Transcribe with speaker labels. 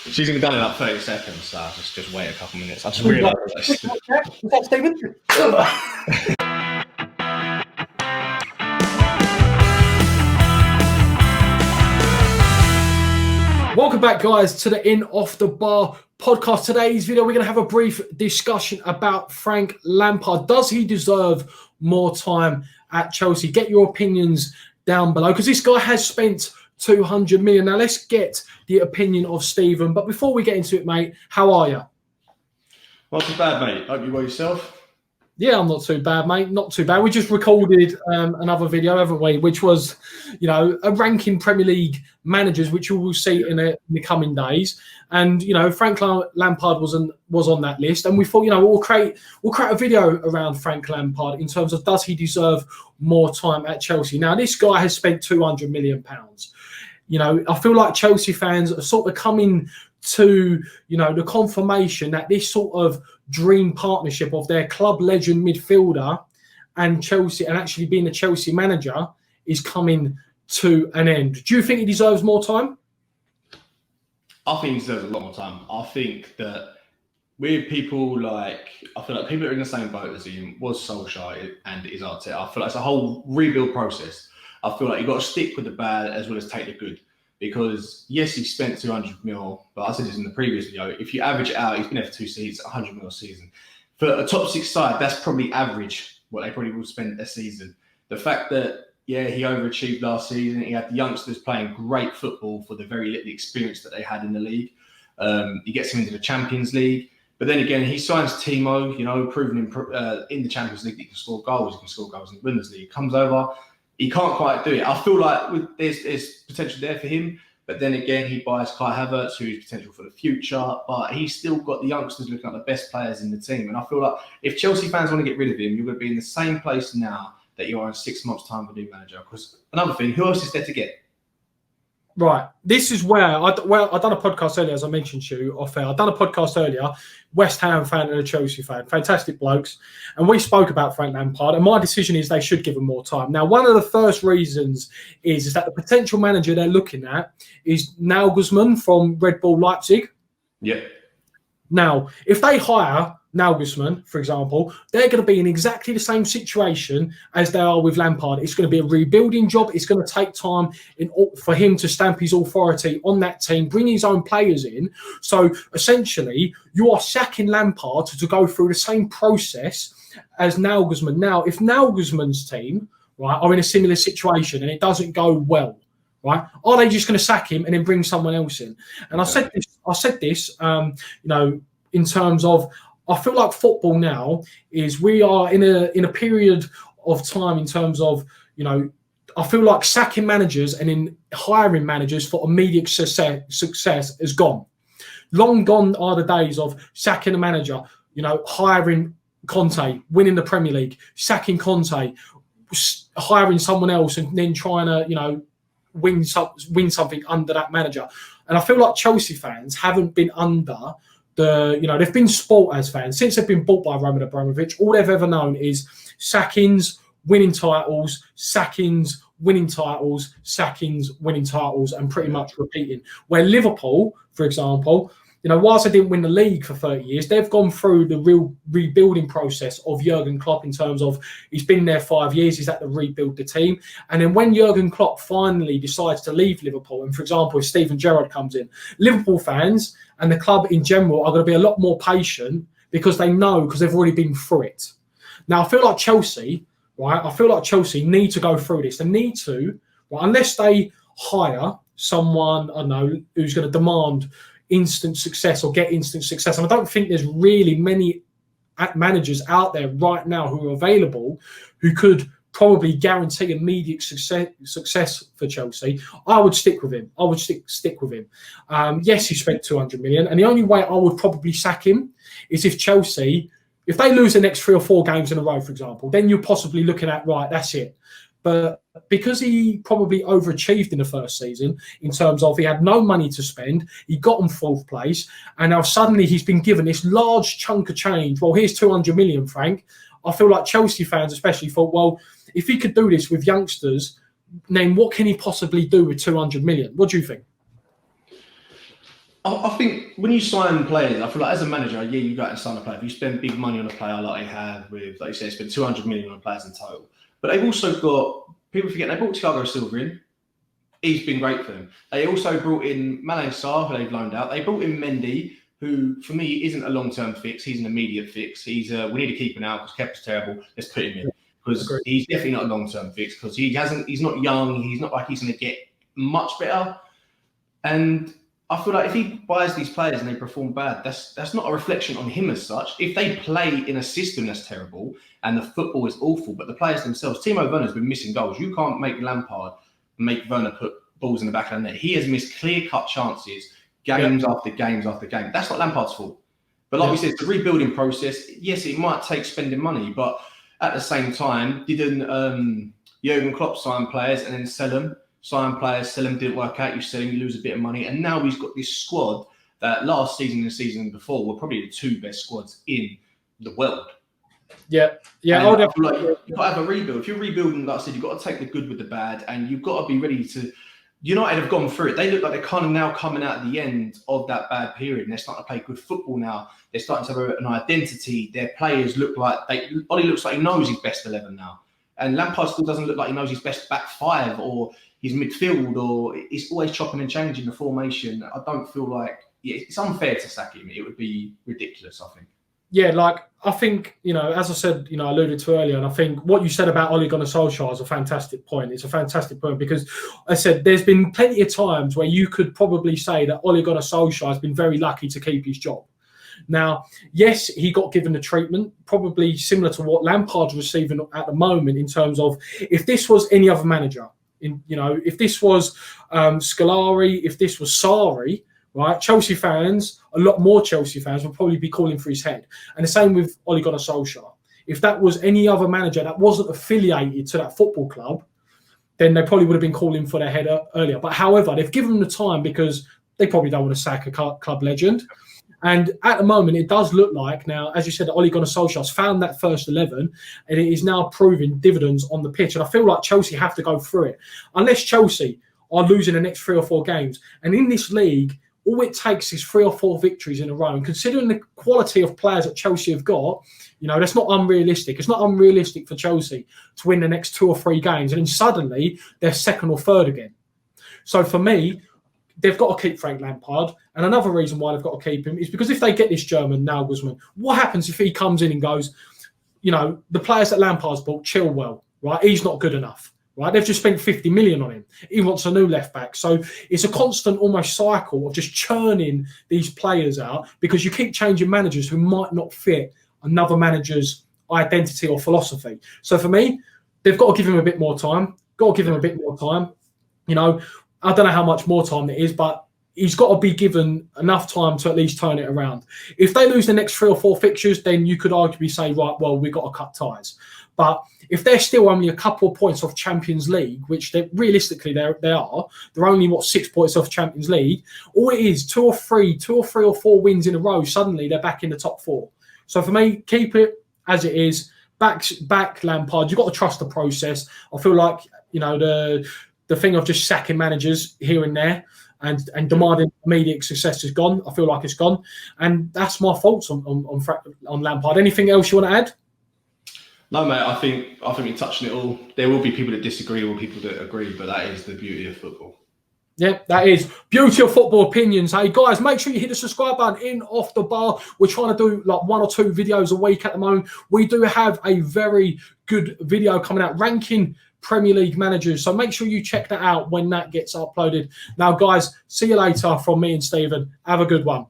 Speaker 1: She's going to be done in like 30 seconds, so just wait a couple minutes. I just
Speaker 2: Was
Speaker 1: realised.
Speaker 2: that Stephen? Welcome back, guys, to the In Off the Bar podcast. Today's video, we're going to have a brief discussion about Frank Lampard. Does he deserve more time at Chelsea? Get your opinions down below, because this guy has spent 200 million. Now, let's get the opinion of Stephen. But before we get into it, mate, how are you?
Speaker 1: Not too bad, mate. Hope you well yourself.
Speaker 2: Yeah, I'm not too bad, mate. Not too bad. We just recorded another video, haven't we? Which was, a ranking Premier League managers, which you will see in the coming days. And Frank Lampard was on that list, and we thought, we'll create a video around Frank Lampard in terms of, does he deserve more time at Chelsea? Now, this guy has spent £200 million. I feel like Chelsea fans are sort of coming to the confirmation that this sort of dream partnership of their club legend midfielder and Chelsea, and actually being a Chelsea manager, is coming to an end. Do you think he deserves more time?
Speaker 1: I think he deserves a lot more time. I think that with people I feel like people that are in the same boat as him was Solskjaer and is Arteta. I feel like it's a whole rebuild process. I feel like you've got to stick with the bad as well as take the good. Because, yes, he spent 200 mil, but I said this in the previous video, if you average it out, he's been there for 2 seasons, 100 mil a season. For a top 6 side, that's probably average, what they probably will spend a season. The fact that, he overachieved last season, he had the youngsters playing great football for the very little experience that they had in the league. He gets him into the Champions League. But then again, he signs Timo, proven in the Champions League that he can score goals. He can score goals in the Bundesliga. He comes over. He can't quite do it. I feel like there's potential there for him. But then again, he buys Kai Havertz, who's potential for the future. But he's still got the youngsters looking at the best players in the team. And I feel like if Chelsea fans want to get rid of him, you're going to be in the same place now that you are in 6 months' time with a new manager. Because another thing, who else is there to get?
Speaker 2: Right. This is where I've done a podcast earlier, as I mentioned to you off air. I've done a podcast earlier, West Ham fan and a Chelsea fan, fantastic blokes. And we spoke about Frank Lampard, and my decision is they should give him more time. Now, one of the first reasons is that the potential manager they're looking at is Nagelsmann from Red Bull Leipzig.
Speaker 1: Yeah.
Speaker 2: Now, if they hire Nagelsmann, for example, they're going to be in exactly the same situation as they are with Lampard. It's going to be a rebuilding job. It's going to take time for him to stamp his authority on that team, bring his own players in. So essentially, you are sacking Lampard to go through the same process as Nagelsmann. Now, if Nagelsmann's team, right, are in a similar situation and it doesn't go well, right, are they just going to sack him and then bring someone else in? And I said this, in terms of, I feel like football now is, we are in a period of time in terms of, I feel like sacking managers and in hiring managers for immediate success is gone. Long gone are the days of sacking a manager, hiring Conte, winning the Premier League, sacking Conte, hiring someone else and then trying to, win something under that manager. And I feel like Chelsea fans haven't been under they've been spoilt as fans since they've been bought by Roman Abramovich. All they've ever known is sackings, winning titles, sackings, winning titles, sackings, winning titles, and pretty much repeating. Where Liverpool, for example, whilst they didn't win the league for 30 years, they've gone through the real rebuilding process of Jurgen Klopp in terms of, he's been there 5 years, he's had to rebuild the team. And then when Jurgen Klopp finally decides to leave Liverpool, and for example, if Steven Gerrard comes in, Liverpool fans and the club in general are going to be a lot more patient because they've already been through it. Now, I feel like Chelsea, right? Need to go through this. They need to, right, unless they hire someone, I don't know, who's going to demand instant success or get instant success. And I don't think there's really many managers out there right now who are available who could probably guarantee immediate success for Chelsea. I would stick with him. Stick with him. Yes, he spent 200 million. And the only way I would probably sack him is if Chelsea, if they lose the next 3 or 4 games in a row, for example, then you're possibly looking at, right, that's it. But because he probably overachieved in the first season in terms of he had no money to spend, he got in 4th place, and now suddenly he's been given this large chunk of change. Well, here's 200 million, Frank. I feel like Chelsea fans especially thought, well, if he could do this with youngsters, then what can he possibly do with 200 million? What do you think?
Speaker 1: I think when you sign players, I feel like as a manager, yeah, you go out and sign a player. If you spend big money on a player like they have with, like you said, spent 200 million on players in total. But they've also got, people forget, they brought Thiago Silva in. He's been great for them. They also brought in Malang Sarr, who they've loaned out. They brought in Mendy, who for me isn't a long-term fix. He's an immediate fix. He's we need to keep him out because Kepa's terrible. Let's put him in because he's definitely not a long-term fix because he's not young. He's not like he's going to get much better. And I feel like if he buys these players and they perform bad, that's not a reflection on him as such. If they play in a system that's terrible and the football is awful, but the players themselves, Timo Werner's been missing goals. You can't make Lampard make Werner put balls in the back of the net. He has missed clear-cut chances, games after games after game. That's not Lampard's fault. But like we said, it's a rebuilding process. Yes, it might take spending money, but at the same time, didn't Jurgen Klopp sign players and then sell them? Sign players, sell them, didn't work out. You sell them, you lose a bit of money. And now he's got this squad that last season and the season before were probably the two best squads in the world.
Speaker 2: Yeah.
Speaker 1: I feel like you've got to have a rebuild. If you're rebuilding, like I said, you've got to take the good with the bad, and you've got to be ready to. United have gone through it. They look like they're kind of now coming out at the end of that bad period, and they're starting to play good football now. They're starting to have an identity. Their players look like Ollie looks like he knows his best 11 now, and Lampard still doesn't look like he knows his best back five or his midfield, or he's always chopping and changing the formation. I don't feel like it's unfair to sack him. It would be ridiculous, I think.
Speaker 2: Yeah, like I think, as I said, I alluded to earlier, and I think what you said about Ole Gunnar Solskjaer is a fantastic point. It's a fantastic point because I said there's been plenty of times where you could probably say that Ole Gunnar Solskjaer has been very lucky to keep his job. Now, yes, he got given the treatment, probably similar to what Lampard's receiving at the moment in terms of if this was any other manager, if this was Scolari, if this was Sarri, right? Chelsea fans, a lot more Chelsea fans will probably be calling for his head. And the same with Ole Gunnar Solskjaer. If that was any other manager that wasn't affiliated to that football club, then they probably would have been calling for their head earlier. But however, they've given them the time because they probably don't want to sack a club legend. And at the moment, it does look like now, as you said, Ole Gunnar Solskjaer's found that first 11, and it is now proving dividends on the pitch. And I feel like Chelsea have to go through it. Unless Chelsea are losing the next 3 or 4 games. And in this league, all it takes is 3 or 4 victories in a row. And considering the quality of players that Chelsea have got, that's not unrealistic. It's not unrealistic for Chelsea to win the next 2 or 3 games. And then suddenly they're second or third again. So for me, they've got to keep Frank Lampard. And another reason why they've got to keep him is because if they get this German Nagelsmann, what happens if he comes in and goes, the players that Lampard's bought, Chilwell, right? He's not good enough. Right, they've just spent 50 million on him. He wants a new left back. So it's a constant almost cycle of just churning these players out because you keep changing managers who might not fit another manager's identity or philosophy. So for me, they've got to give him a bit more time. I don't know how much more time it is, but he's got to be given enough time to at least turn it around. If they lose the next 3 or 4 fixtures, then you could arguably say, right, well, we've got to cut ties. But if they're still only a couple of points off Champions League, which realistically they are, they're only 6 points off Champions League. All it is 2 or 3 or 4 wins in a row. Suddenly they're back in the top 4. So for me, keep it as it is. Back Lampard. You've got to trust the process. I feel like the thing of just sacking managers here and there and demanding immediate success is gone. I feel like it's gone, and that's my thoughts on Lampard. Anything else you want to add?
Speaker 1: No, mate. I think you're touching it all. There will be people that disagree or people that agree, but that is the beauty of football. Yeah,
Speaker 2: that is beauty of football opinions. Hey guys, make sure you hit the subscribe button in off the bar. We're trying to do like 1 or 2 videos a week at the moment. We do have a very good video coming out ranking Premier League managers. So make sure you check that out when that gets uploaded. Now, guys, see you later from me and Stephen. Have a good one.